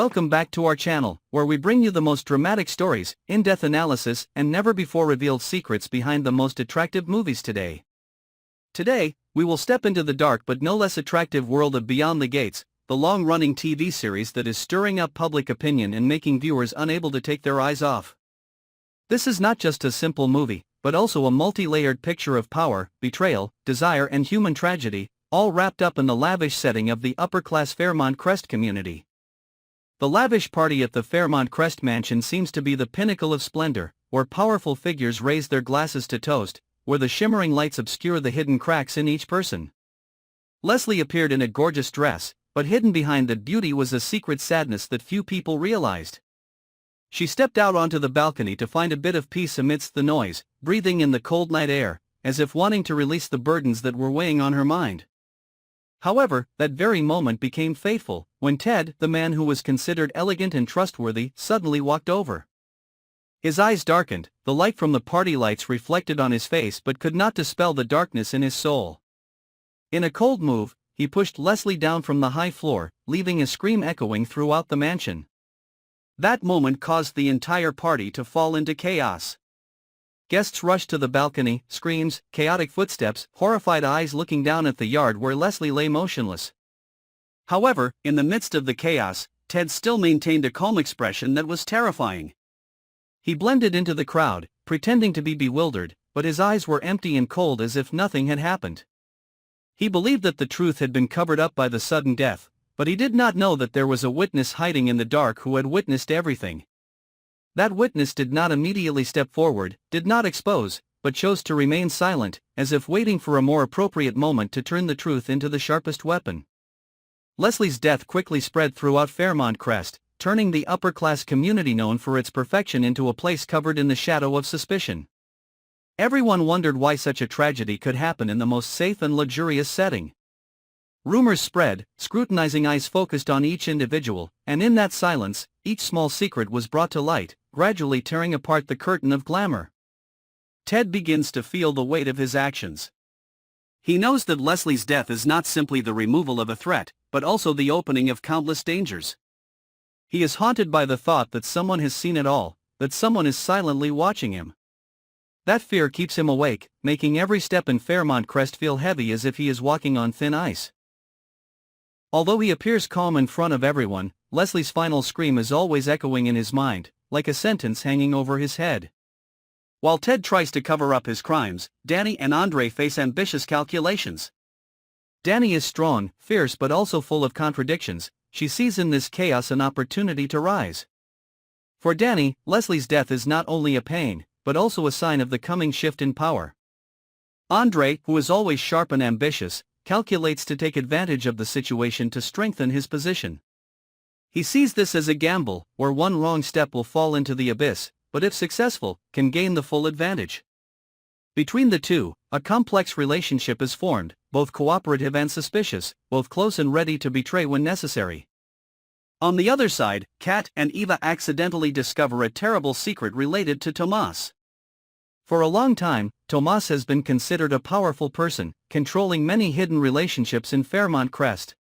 welcome back to our channel, where we bring you the most dramatic stories, in-depth analysis, and never-before-revealed secrets behind the most attractive movies today. Today, we will step into the dark but no less attractive world of Beyond the Gates, the long-running TV series that is stirring up public opinion and making viewers unable to take their eyes off. This is not just a simple movie, but also a multi-layered picture of power, betrayal, desire and human tragedy, all wrapped up in the lavish setting of the upper-class Fairmont Crest community. The lavish party at the Fairmont Crest mansion seems to be the pinnacle of splendor, where powerful figures raise their glasses to toast, where the shimmering lights obscure the hidden cracks in each person. Leslie appeared in a gorgeous dress, but hidden behind that beauty was a secret sadness that few people realized. She stepped out onto the balcony to find a bit of peace amidst the noise, breathing in the cold night air, as if wanting to release the burdens that were weighing on her mind. However, that very moment became fateful, when Ted, the man who was considered elegant and trustworthy, suddenly walked over. His eyes darkened, the light from the party lights reflected on his face but could not dispel the darkness in his soul. In a cold move, he pushed Leslie down from the high floor, leaving a scream echoing throughout the mansion. That moment caused the entire party to fall into chaos. Guests rushed to the balcony, screams, chaotic footsteps, horrified eyes looking down at the yard where Leslie lay motionless. However, in the midst of the chaos, Ted still maintained a calm expression that was terrifying. He blended into the crowd, pretending to be bewildered, but his eyes were empty and cold as if nothing had happened. He believed that the truth had been covered up by the sudden death, but he did not know that there was a witness hiding in the dark who had witnessed everything. That witness did not immediately step forward, did not expose, but chose to remain silent, as if waiting for a more appropriate moment to turn the truth into the sharpest weapon. Leslie's death quickly spread throughout Fairmont Crest, turning the upper-class community known for its perfection into a place covered in the shadow of suspicion. Everyone wondered why such a tragedy could happen in the most safe and luxurious setting. Rumors spread, scrutinizing eyes focused on each individual, and in that silence, each small secret was brought to light, gradually tearing apart the curtain of glamour. Ted begins to feel the weight of his actions. He knows that Leslie's death is not simply the removal of a threat, but also the opening of countless dangers. He is haunted by the thought that someone has seen it all, that someone is silently watching him. That fear keeps him awake, making every step in Fairmont Crest feel heavy as if he is walking on thin ice. Although he appears calm in front of everyone, Leslie's final scream is always echoing in his mind, like a sentence hanging over his head. While Ted tries to cover up his crimes, Danny and Andre face ambitious calculations. Danny is strong, fierce but also full of contradictions. She sees in this chaos an opportunity to rise. For Danny, Leslie's death is not only a pain, but also a sign of the coming shift in power. Andre, who is always sharp and ambitious, calculates to take advantage of the situation to strengthen his position. He sees this as a gamble, where one wrong step will fall into the abyss, but if successful, can gain the full advantage. Between the two, a complex relationship is formed, both cooperative and suspicious, both close and ready to betray when necessary. On the other side, Kat and Eva accidentally discover a terrible secret related to Tomas. For a long time, Tomas has been considered a powerful person, controlling many hidden relationships in Fairmont Crest.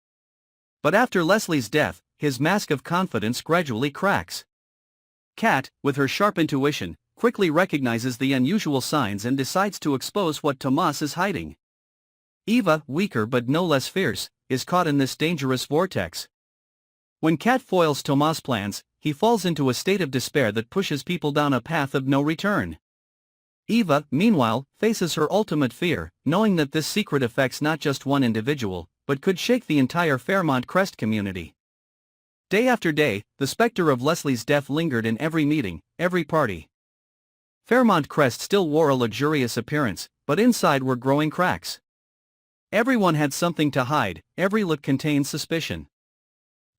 But after Leslie's death, his mask of confidence gradually cracks. Kat, with her sharp intuition, quickly recognizes the unusual signs and decides to expose what Tomas is hiding. Eva, weaker but no less fierce, is caught in this dangerous vortex. When Kat foils Tomas' plans, he falls into a state of despair that pushes people down a path of no return. Eva, meanwhile, faces her ultimate fear, knowing that this secret affects not just one individual, but could shake the entire Fairmont Crest community. Day after day, the specter of Leslie's death lingered in every meeting, every party. Fairmont Crest still wore a luxurious appearance, but inside were growing cracks. Everyone had something to hide, every look contained suspicion.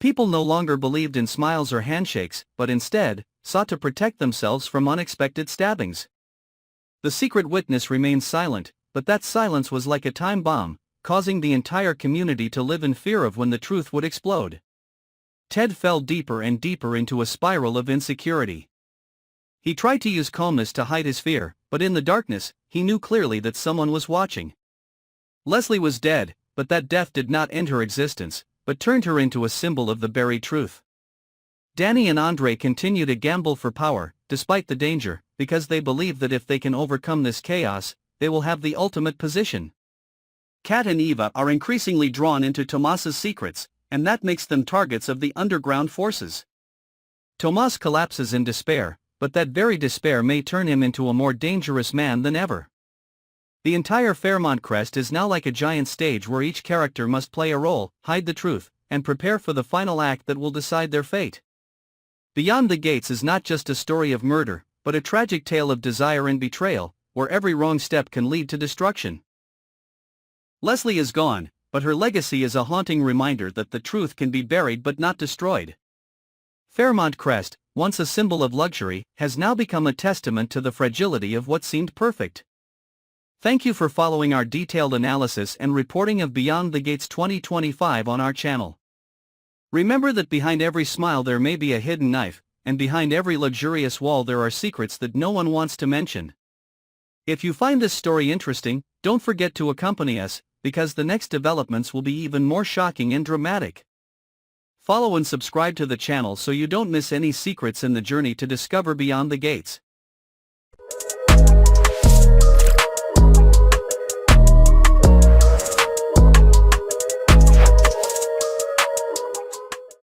People no longer believed in smiles or handshakes, but instead, sought to protect themselves from unexpected stabbings. The secret witness remained silent, but that silence was like a time bomb, causing the entire community to live in fear of when the truth would explode. Ted fell deeper and deeper into a spiral of insecurity. He tried to use calmness to hide his fear, but in the darkness, he knew clearly that someone was watching. Leslie was dead, but that death did not end her existence, but turned her into a symbol of the buried truth. Danny and Andre continue to gamble for power, despite the danger, because they believe that if they can overcome this chaos, they will have the ultimate position. Kat and Eva are increasingly drawn into Tomas's secrets, and that makes them targets of the underground forces. Tomas collapses in despair, but that very despair may turn him into a more dangerous man than ever. The entire Fairmont Crest is now like a giant stage where each character must play a role, hide the truth, and prepare for the final act that will decide their fate. Beyond the Gates is not just a story of murder, but a tragic tale of desire and betrayal, where every wrong step can lead to destruction. Leslie is gone, but her legacy is a haunting reminder that the truth can be buried but not destroyed. Fairmont Crest, once a symbol of luxury, has now become a testament to the fragility of what seemed perfect. Thank you for following our detailed analysis and reporting of Beyond the Gates 2025 on our channel. Remember that behind every smile there may be a hidden knife, and behind every luxurious wall there are secrets that no one wants to mention. If you find this story interesting, don't forget to accompany us, because the next developments will be even more shocking and dramatic. Follow and subscribe to the channel so you don't miss any secrets in the journey to discover Beyond the Gates.